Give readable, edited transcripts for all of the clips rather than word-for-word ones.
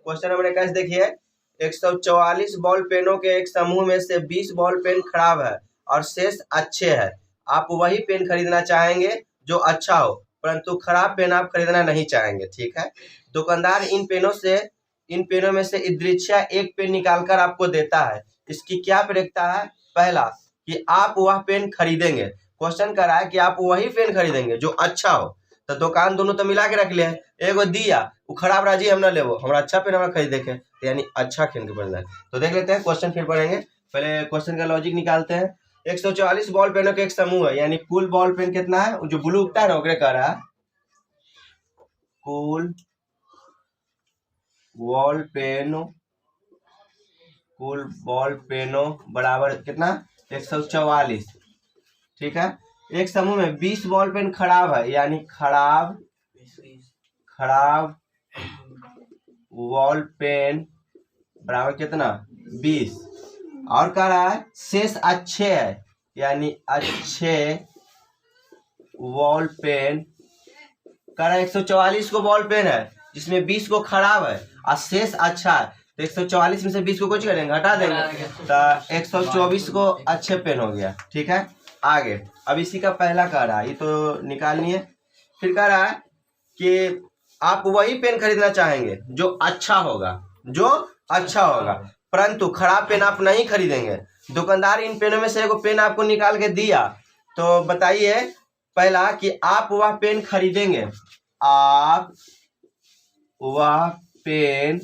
Question number 21 देखिए, 144 ball पेनों के एक समूह में से 20 बॉल पेन खराब है और शेष अच्छे हैं। आप वही पेन खरीदना चाहेंगे जो अच्छा हो, परंतु खराब पेन आप खरीदना नहीं चाहेंगे। ठीक है, दुकानदार इन पेनों में से ईदृच्छा एक पेन निकालकर आपको देता है। इसकी क्या प्रयोजनता है? पहला कि आप वह पेन खरीदेंगे। क्वेश्चन कर रहा है कि आप वही पेन खरीदेंगे जो अच्छा हो। तो दुकान दोनों तो मिला के रख ले, एगो दिया वो खराब राजी हम ना लेवो, हमारा अच्छा पेन हमारा खरीदे के, तो यानी अच्छा पेन के पढ़ना है। तो देख लेते हैं क्वेश्चन, फिर पढ़ेंगे। पहले क्वेश्चन का लॉजिक निकालते हैं। 144 बॉल पेनों के एक समूह है, यानी कुल बॉल पेन कितना है? जो ब्लू उगता है ना ओकरे कह रहा है कुल बॉल पेनों बराबर कितना? 144। ठीक है, एक समूह में 20 बॉल पेन खराब है, यानी खराब बॉल पेन बराबर कितना? 20। और कह रहा है शेष अच्छे है, यानी अच्छे बॉल पेन। कह रहा है 144 को बॉल पेन है जिसमें 20 को खराब है और शेष अच्छा है, तो 144 में से 20 को कुछ करेंगे, हटा देंगे, तो 124 को अच्छे पेन हो गया। ठीक है, आगे अब इसी का पहला कह रहा है, ये तो निकालनी है। फिर कह रहा है कि आप वही पेन खरीदना चाहेंगे जो अच्छा होगा, परंतु खराब पेन आप नहीं खरीदेंगे। दुकानदार इन पेनों में से एगो पेन आपको निकाल के दिया, तो बताइए पहला कि आप वह पेन खरीदेंगे। आप वह पेन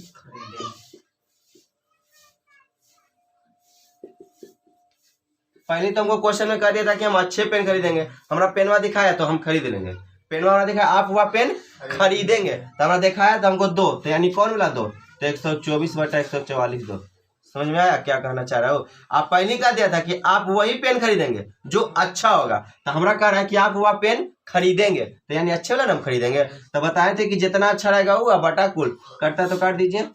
पहले तो हमको क्वेश्चन में कह दिया था कि हम अच्छे पेन खरीदेंगे, हमारा पेनवा दिखाया तो हम खरीद लेंगे। पेनवा हमारा दिखाया आप वह पेन खरीदेंगे, तो हमारा दिखाया तो हमको 2, तो यानी कौन मिला 2? तो 124/144 2। समझ में आया क्या कहना चाह रहा हो? आप पहले कह दिया था कि आप वही पेन खरीदेंगे जो अच्छा होगा, तो हमारा कह रहा है कि आप वह पेन खरीदेंगे, तो यानी अच्छे वाला हम खरीदेंगे। तो बताए थे कि जितना अच्छा रहेगा वो बटा कुल कटता तो काट दीजिए।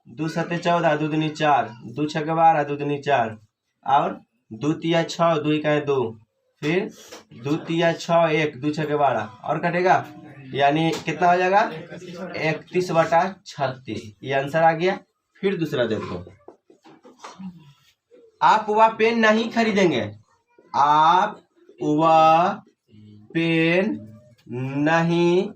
2 7 14, 2 दूनी 4, 2 6 12, 2 दूनी 4, और 2 तिया 6, 2 इकाई 2, फिर 2 तिया 6 1, 2 6 12, और कटेगा, यानी कितना हो जाएगा? 31/36। ये आंसर आ गया। फिर दूसरा देखो, आप वह पेन नहीं खरीदेंगे, आप वह पेन नहीं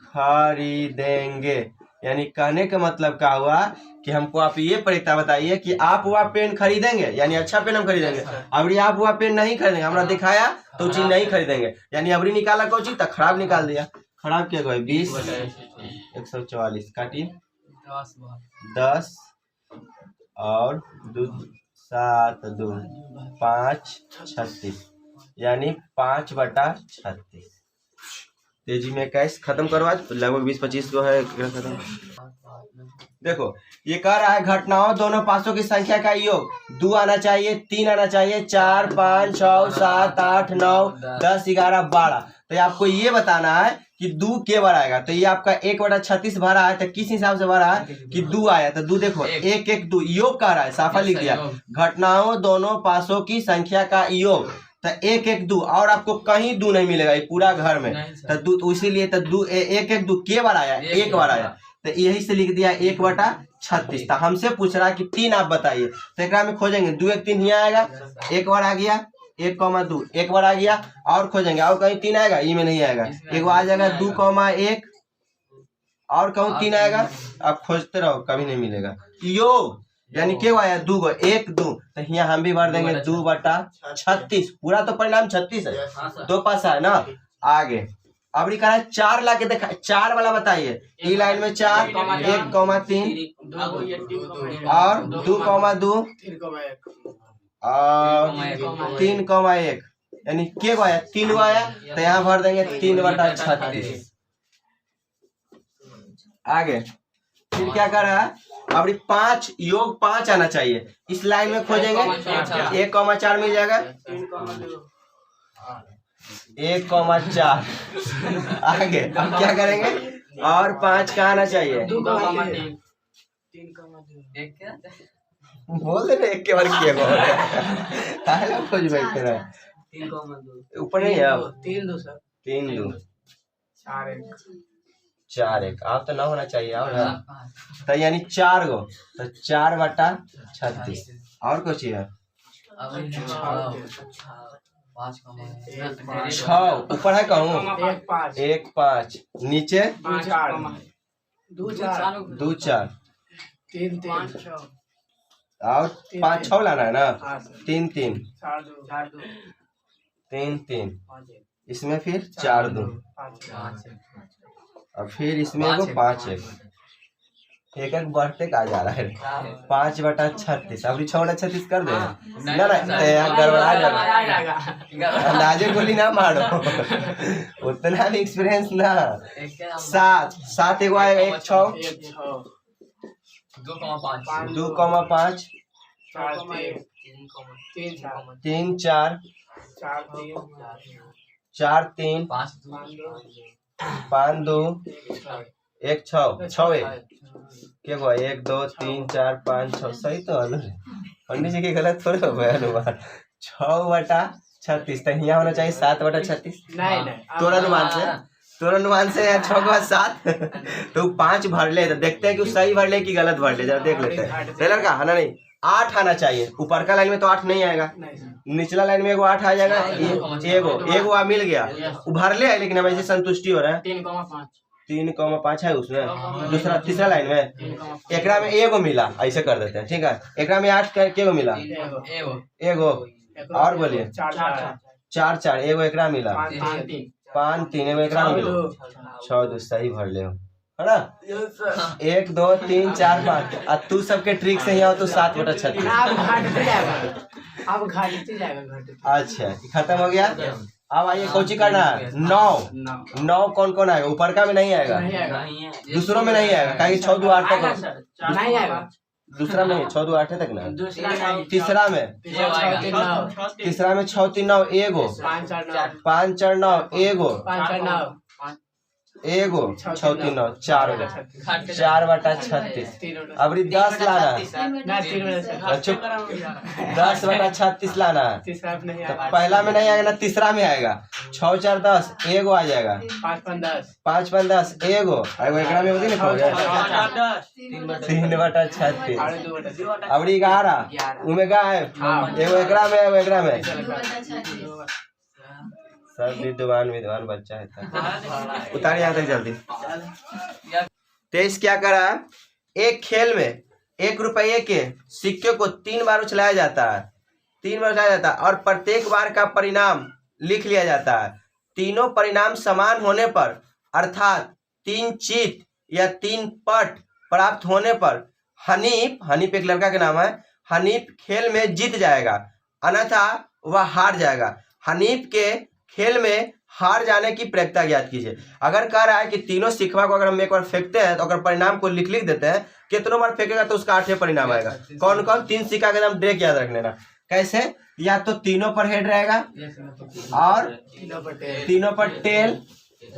खरीदेंगे, यानी कहने का मतलब क्या हुआ कि हमको आप ये परीक्षा बताइए कि आप वह पेन खरीदेंगे, यानी अच्छा पेन हम खरीदेंगे। अबरी आप वह पेन नहीं खरीदेंगे, हमरा दिखाया तो चीज नहीं खरीदेंगे, यानी अबरी निकाला कोई चीज तो खराब निकाल दिया। खराब क्या गए? 20 144 काटिए, 10 और 2 7 2 5 36, यानी 5/36। तेजी में 21 खत्म करो, आज लगभग 20-25 को है खत्म। देखो ये कह रहा है घटनाओं दोनों पासों की संख्या का योग 2 आना चाहिए, 3 आना चाहिए, 4 5 6 7 8 9 10 11 12। तो ये आपको ये बताना है कि 2 के बार आएगा। तो ये आपका 1/36 भरा है, तो किस हिसाब से भरा है कि 2 आया, तो 2 देखो 1 1 2 योग कह रहा है, साफा लिख दिया घटनाओं दोनों पासों की संख्या का योग। तो 1 1 2 और आपको कहीं 2 नहीं मिलेगा ये पूरा घर में, तो इसीलिए तो 2 1 1 2 के बार आया, एक बार आया, तो यही से लिख दिया 1/36। तो हमसे पूछ रहा है कि 3 आप बताइए, तो एक में खोजेंगे 2 1 3 यहाँ आएगा, एक बार आ गया 1,2 एक बार आ गया, और खोजेंगे और कहीं 3 आएगा, ये में नहीं आएगा, एक आ जाएगा 2,1 और कहूँ 3 आएगा, आप खोजते रहो कभी नहीं मिलेगा। योग यानी क्यों आया 2 गो 1 2, तो यहाँ हम भी भर देंगे 2/36, पूरा तो परिणाम 36 है, 2 पासा है ना। आगे अब लिखा है 4 ला के देखा, 4 वाला बताइए। ई लाइन में 4 1,3 और 2,2 और 3,1, यानी के आया 3 आया, तो यहाँ भर देंगे 3/36। आगे फिर क्या कर रहा है, अब 5 योग 5 आना चाहिए, इस लाइन में खोजेंगे 1,4 मिल जाएगा, 1,4। आगे अब क्या करेंगे, और 5 का आना चाहिए, बोल दे 1 के बार किया खोज बैठे रहे ऊपर नहीं है, अब 3 2 4 4 1 आप तो ना होना चाहिए और ना तो यानी 4 गो तो 4/36 और कुछ है 6 ऊपर है कहूँ 1 5 नीचे 2 4 और 5 6 लाना है ना 3 3 3 3 इसमें फिर 4 2 और फिर इसमें वो 5 1 एक बढ़ते का जा रहा है 5/36 अब 6/36 कर दे ना गड़बड़ा जाएगा अंदाजे गोली ना मारो उतना भी एक्सपीरियंस ना 7 7 एगो आएगा 1 6 2,5 3 4 4 3 5 2 1 6 6 क्या हुआ 1 2 3 4 5 6 सही तो पंडित जी की गलत थोड़े हो गया अनुमान 6/36 तो यहाँ होना चाहिए 7/36 तोरा अनुमान से 6 के बाद 7 तो 5 भर ले तो देखते हैं कि सही भर ले कि गलत भर ले जरा देख लेते हैं टेलर का है ना नहीं 8 आना चाहिए ऊपर का लाइन में तो 8 नहीं आएगा निचला लाइन में एगो 8 आ जाएगा एगो मिल गया भर ले है लेकिन हमें संतुष्टि हो रहा है 3,5 है उसमें दूसरा तीसरा लाइन में एकरा में एगो मिला ऐसे कर देते हैं ठीक है एकरा में 8 के गो मिला एगो और बोलिए 4 4 एगो एकरा मिला 5 3 एगो एकरा मिला 6 2 सही भर ले है ना 1 2 3 4 5 और तू सबके ट्रिक से यहाँ तो 7/36 अच्छा खत्म हो गया अब आइए कोची करना है 9 कौन कौन आएगा ऊपर का में नहीं आएगा दूसरों में नहीं आएगा कहीं 6 2 8 तक नहीं आएगा दूसरा में 6 2 8 तक ना तीसरा में 6 3 9 एगो 5 4 9 एगो 6 3 9 4/36 अब 10 लाना 10/36 लाना तो पहला में नहीं आएगा ना तीसरा में आएगा 6 4 10 एगो आ जाएगा 5 5 10 एगो एकरा में होगी ना 3/36 अब 11 उमें का है एगो एकरा में सब विद्वान बच्चा है उतार यहाँ तक जल्दी 23 क्या करा एक खेल में 1 रुपये के सिक्के को 3 बार उछलाया जाता है और प्रत्येक बार का परिणाम लिख लिया जाता है तीनों परिणाम समान होने पर अर्थात 3 चीत या 3 पट प्राप्त होने पर हनीफ एक लड़का के नाम है हनीफ खेल में जीत जाएगा अन्यथा वह हार जाएगा हनीफ के खेल में हार जाने की प्रक्रिया ज्ञात कीजिए अगर कह रहा है कि तीनों सिक्का को अगर हम एक बार फेंकते हैं तो अगर परिणाम को लिख देते हैं कितनों बार फेंकेगा तो उसका 8वें परिणाम आएगा कौन 3 सिक्का का नाम डायरेक्ट याद रख लेना कैसे या तो तीनों पर हेड रहेगा और तीनों पर टेल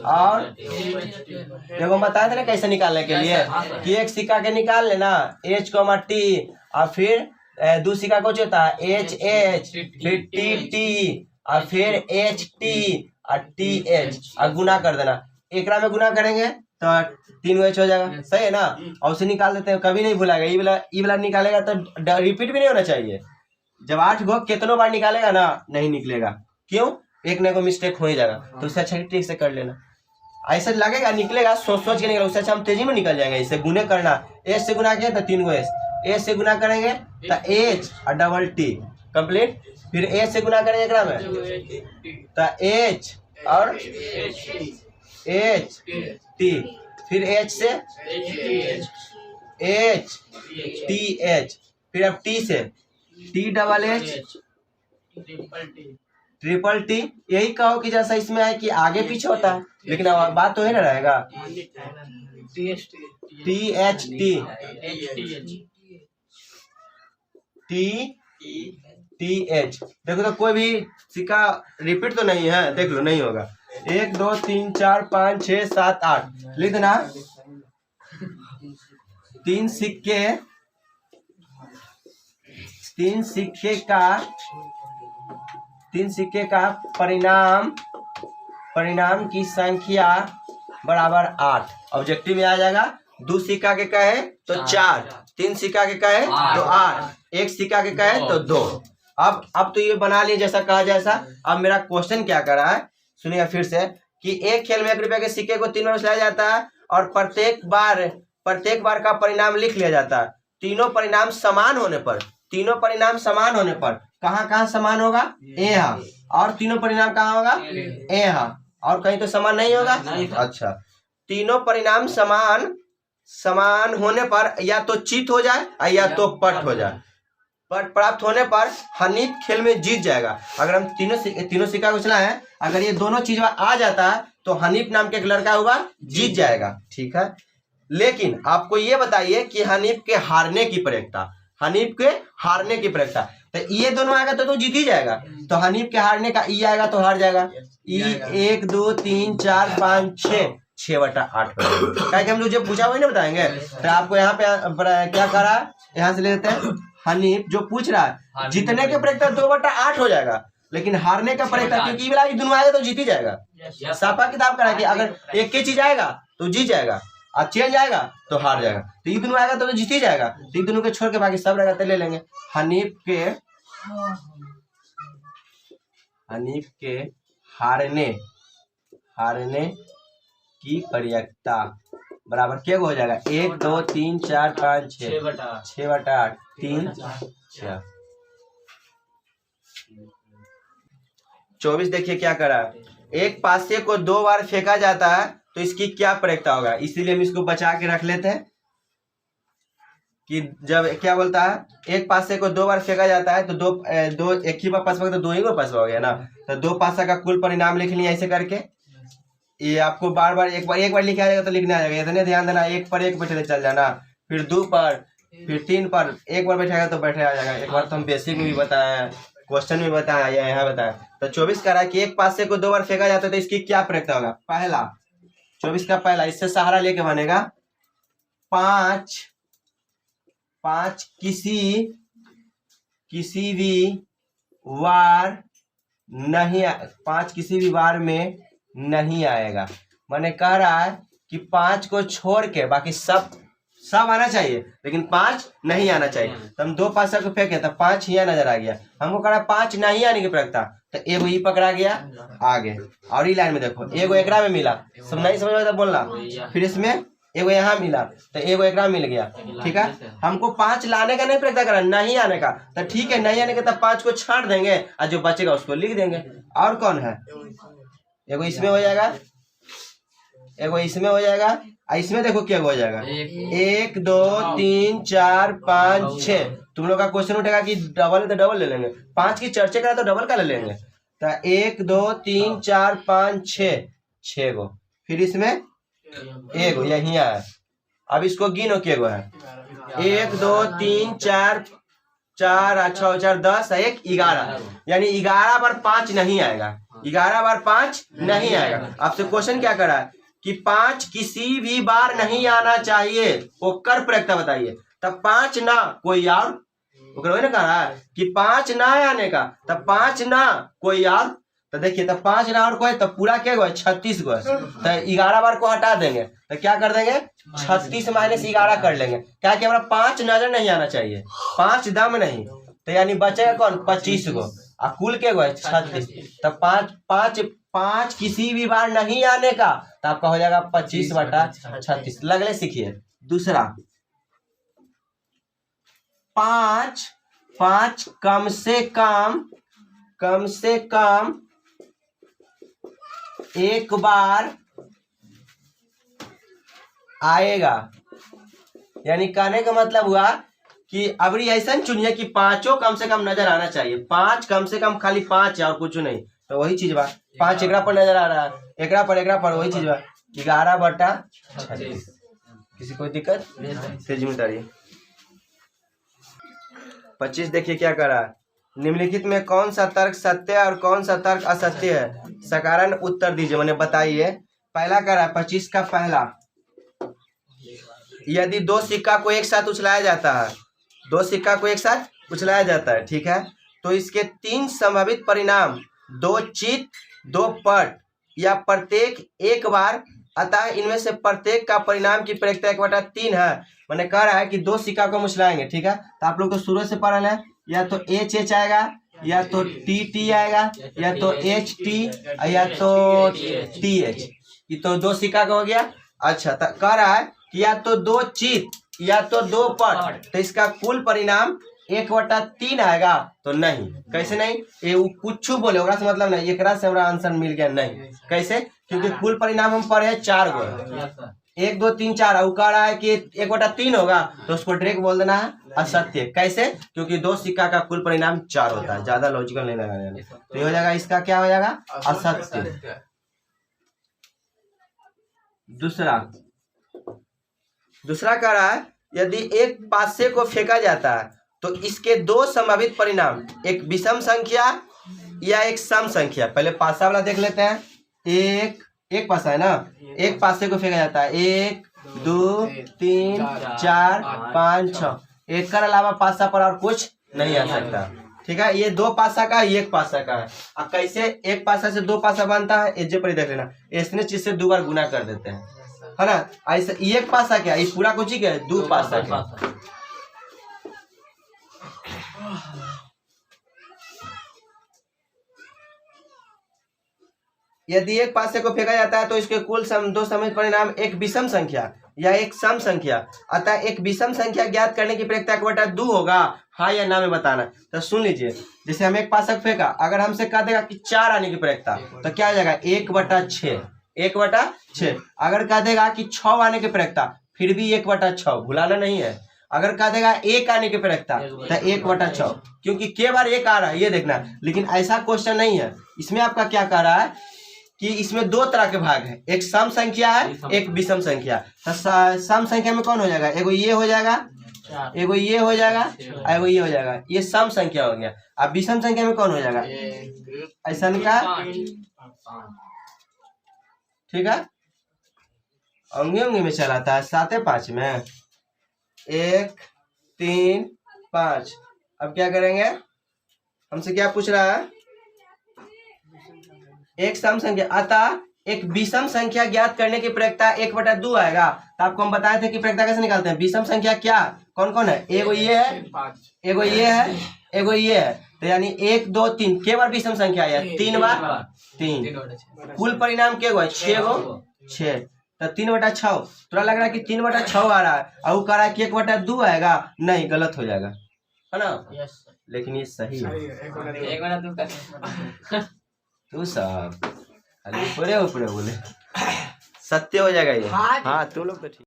और देखो बताए थे ना कैसे निकालने के लिए कि एक सिक्का के निकाल लेना H, T और फिर 2 सिक्का कुछ होता है HH फिर TT और फिर HT और TH और गुना कर देना एकरा में गुना करेंगे तो 3H हो जाएगा सही है ना और उसे निकाल देते हैं कभी नहीं भूलाएगा ये वाला निकालेगा तो रिपीट भी नहीं होना चाहिए जब 8 गो कितनों बार निकालेगा ना नहीं निकलेगा क्यों एक ने को मिस्टेक हो ही जाएगा तो उससे अच्छा ट्रिक से कर लेना ऐसा लगेगा निकलेगा सोच के निकलेगा उससे अच्छा हम तेजी में निकल जाएंगे इससे गुने करना H से गुना किया तो 3 गो H से गुना करेंगे तो H और डबल T कंप्लीट फिर H से गुना करेंगे एकरा में तो H और H T फिर H से H T H फिर अब T से T double H triple T यही कहो कि जैसा इसमें है कि आगे पीछे होता है लेकिन अब बात तो है ना रहेगा THT TH देखो तो कोई भी सिक्का रिपीट तो नहीं है देख लो नहीं होगा 1 2 3 4 5 6 7 8 लिख देना 3 सिक्के का परिणाम की संख्या बराबर 8। ऑब्जेक्टिव में आ जाएगा। 2 सिक्का के कहे तो 4, 3 सिक्का के कहे तो 8, 1 सिक्का के कहे तो 2। अब तो ये बना लिए जैसा कहा जैसा। अब मेरा क्वेश्चन क्या कर रहा है सुनिए फिर से, कि एक खेल में 1 रुपए के सिक्के को 3 बार उछाला जाता है और प्रत्येक बार का परिणाम लिख लिया जाता है। तीनों परिणाम समान होने पर कहाँ समान होगा? यहाँ। और तीनों परिणाम कहाँ होगा? यहाँ। और कहीं तो समान नहीं होगा? अच्छा, तीनों परिणाम समान होने पर या तो चित हो जाए या तो पट हो जाए। पट प्राप्त होने पर हनीफ खेल में जीत जाएगा। अगर हम तीनों सिक्का उछला है, अगर ये दोनों चीज आ जाता है तो हनीफ नाम के एक लड़का हुआ जीत जाएगा। ठीक है, लेकिन आपको ये बताइए कि हनीफ के हारने की प्रयोक्ता तो ये दोनों आएगा तो जीत ही जाएगा। तो हनीफ के हारने का ई आएगा तो हार जाएगा। ई 1 2 3 4 5 6/8 क्या हम लोग जब पूछा वही ना बताएंगे। तो आपको यहाँ पे क्या करा, यहाँ से ले लेते हैं। हनीफ जो पूछ रहा है जीतने के प्रयोक्ता 2/8 हो जाएगा, लेकिन हारने का प्रयोक्ता क्योंकि ये दोनों आएगा तो जीत ही जाएगा। साफा किताब करा कि अगर एक ही चीज आएगा तो जीत जाएगा और चेंज आएगा तो हार जाएगा। तो ये दोनों आएगा तो जीत ही जाएगा। तो ये दोनों के छोड़ के बाकी सब रहेगा तो ले लेंगे। हनीफ के हारने की प्रयोक्ता बराबर क्या हो जाएगा? 1 2 3 4 5 6/8 3 6। 24 देखिए क्या करा। एक पासे को 2 बार फेंका जाता है तो इसकी क्या प्रयोक्ता होगा? इसीलिए हम इसको बचा के रख लेते हैं कि जब क्या बोलता है, एक पासे को 2 बार फेंका जाता है तो दो एक ही बार पासवा तो 2 ही बार पासवा हो गया ना। तो 2 पासा का कुल परिणाम लिख लिया ऐसे करके। ये आपको बार बार एक बार लिखा जाएगा तो लिखना आ जाएगा। इतने ध्यान देना, 1 पर 1 बैठे चल जाना, फिर 2 पर, फिर 3 पर 1 बार बैठेगा तो बैठे आ जाएगा। एक बार तो हम बेसिक में भी बताया, क्वेश्चन में बताया या यहाँ बताया। तो 24 कह रहा है कि एक पासे को 2 बार फेंका जाता है तो इसकी क्या प्रयोक्ता होगा? पहला 24 का पहला, इससे सहारा लेके बनेगा 5 किसी भी वार में नहीं आएगा। मैंने कह रहा है कि 5 को छोड़ के बाकी सब आना चाहिए, लेकिन 5 नहीं आना चाहिए। तो हम 2 पासा को फेंके तो 5 यहाँ नजर आ गया। हमको कह रहा है 5 नहीं आने की प्रयोक्ता, तो एगो ही पकड़ा गया आगे। और ये लाइन में देखो, एगो एकरा में मिला, सब नहीं समझ में बोलना। फिर इसमें एगो यहाँ मिला तो एगो एकरा मिल गया। ठीक है, हमको 5 लाने का नहीं प्रयत्न करा, नहीं आने का। तो ठीक है, नहीं आने का तब 5 को छाट देंगे और जो बचेगा उसको लिख देंगे। और कौन है? एगो इसमें हो जाएगा, एगो इसमें हो जाएगा, इसमें देखो क्या हो जाएगा 1 2 3 4 5 6। तुम लोग का क्वेश्चन उठेगा कि डबल है तो डबल ले लेंगे, 5 की चर्चा करा तो डबल का ले लेंगे। तो 1 2 3 4 5 6 गो, फिर इसमें एगो यही है। अब इसको गिनो के गो है, 1 2 3 4 अच्छा 4 10 1 11, यानी 11 बार 5 नहीं आएगा, 11 बार 5 नहीं आएगा। आपसे क्वेश्चन क्या करा है कि 5 किसी भी बार नहीं आना चाहिए, वो कर प्रयोक्ता बताइए। तब 5 ना कोई और, ना कहा कि 5 ना आने का, तब 5 ना कोई और। तो देखिए तब 5 ना और कोई, तब पूरा क्या गो है 36 गो है। तो 11 बार को हटा देंगे तो क्या कर देंगे 36 माइनस 11 कर लेंगे, क्या कि हमारा 5 नजर नहीं आना चाहिए, 5 दम नहीं। तो यानी बचेगा कौन 25 गो, और कुल क्या गो है 36। तब 5 किसी भी बार नहीं आने का, तो आपका हो जाएगा 25/36। लगले सीखिए। दूसरा 5 कम से कम एक बार आएगा। यानी कहने का मतलब हुआ कि अबरी ऐसा चुनिए कि 5 कम से कम नजर आना चाहिए। 5 कम से कम खाली 5 है और कुछ नहीं, तो वही चीज बा। 5 एकरा पर नजर आ रहा है, एकरा पर वही चीज बा 11/36। किसी कोई दिक्कत तेजी में उतारिए। 25 देखिए क्या करा, निम्नलिखित में कौन सा तर्क सत्य और कौन सा तर्क असत्य है, सकारण उत्तर दीजिए। मैंने बताइए। पहला करा 25 का पहला, यदि 2 सिक्का को एक साथ उछलाया जाता है, 2 सिक्का को एक साथ उछलाया जाता है, ठीक है, तो इसके 3 संभावित परिणाम 2 चित 2 पट या प्रत्येक एक बार अतः इनमें से प्रत्येक का परिणाम की प्रयोक्ता 1/3 है। मैंने कह रहा है कि 2 सिक्का को मुसलाएंगे, ठीक है। तो आप लोग तो शुरू से पढ़ रहे हैं, या तो एच आएगा, या तो टी आएगा, या तो एच टी, या तो टी एच। ये तो 2 सिक्का का हो गया। अच्छा, तो कह रहा है कि या तो 2 चित या तो 2 पट, तो इसका कुल परिणाम 1/3 आएगा। तो नहीं, कैसे नहीं, ये कुछ बोले ओकरा से मतलब नहीं, एकरा से हमारा आंसर मिल गया नहीं। कैसे? क्योंकि कुल परिणाम हम पढ़े 4 गो, 1 2 3 4, और कह रहा है कि 1/3 होगा, तो उसको डायरेक्ट बोल देना है असत्य। कैसे? क्योंकि 2 सिक्का का कुल परिणाम 4 होता है, ज्यादा लॉजिकल नहीं लगाना। तो ये हो जाएगा, इसका क्या हो जाएगा, असत्य। दूसरा कह रहा है यदि एक पासे को फेंका जाता है तो इसके 2 संभावित परिणाम, एक विषम संख्या या एक सम संख्या। पहले पासा वाला देख लेते हैं। एक पासा है ना, एक पासे को फेंका जाता है, 1 2 3 4 5 6, एक कर अलावा पासा पर और कुछ नहीं आ सकता, ठीक है। ये 2 पासा का, एक पासा का है। अब कैसे एक पासा से 2 पासा बनता है, एजे पर देख लेना, इसने चीज से 2 बार गुना कर देते हैं, है ना। ऐसे एक पासा क्या, ये पूरा कुछ ही क्या है, 2 पासा क्या। यदि एक पासे को फेंका जाता है तो इसके कुल 2 संभावित परिणाम, एक विषम संख्या या एक सम संख्या। अतः एक विषम संख्या ज्ञात करने की प्रयोक्ता 1/2 होगा, हाँ या ना में बताना। तो सुन लीजिए, जैसे हम एक पासा फेंका, अगर हमसे कह देगा कि 4 आने की प्रयोक्ता, तो क्या हो जाएगा, 1/6, 1/6। अगर कह देगा कि 6 आने की प्रयोक्ता, फिर भी 1/6, भुलाना नहीं है। अगर कह देगा 1 आने की प्रयोक्ता, तो 1/6, क्योंकि के बार 1 आ रहा है ये देखना। लेकिन ऐसा क्वेश्चन नहीं है, इसमें आपका क्या कह रहा है कि इसमें 2 तरह के भाग है, एक सम संख्या है, एक विषम संख्या। तो सम संख्या में कौन हो जाएगा, एगो ये हो जाएगा, एगो ये हो जाएगा, एगो ये हो जाएगा, ये सम संख्या हो गया। अब विषम संख्या में कौन हो जाएगा, ऐसा का, ठीक है। अंगी में चलाता है 7 5 में, 1 3 5। अब क्या करेंगे, हमसे क्या पूछ रहा है, एक सम संख्या। अतः एक विषम संख्या ज्ञात करने की प्रयोक्ता 1/2 आएगा। तो आपको हम बताए थे कि प्रयोक्ता कैसे निकालते हैं। विषम संख्या क्या कौन कौन है, एगो ये है, एगो ये है, एगो ये है। तो यानी 1 2 3 के बार विषम संख्या है, 3 बार 3। कुल परिणाम के गो है, 6 गो 6। तो 3/6। थोड़ा लग रहा है कि 3/6 आ रहा है, और कह रहा है कि 1/2 आएगा। नहीं, गलत हो जाएगा, है ना। लेकिन ये सही है। तू सब ऊपरे ऊपरे बोले, सत्य हो जाएगा ये। हाँ, तुम लोग तो ठीक।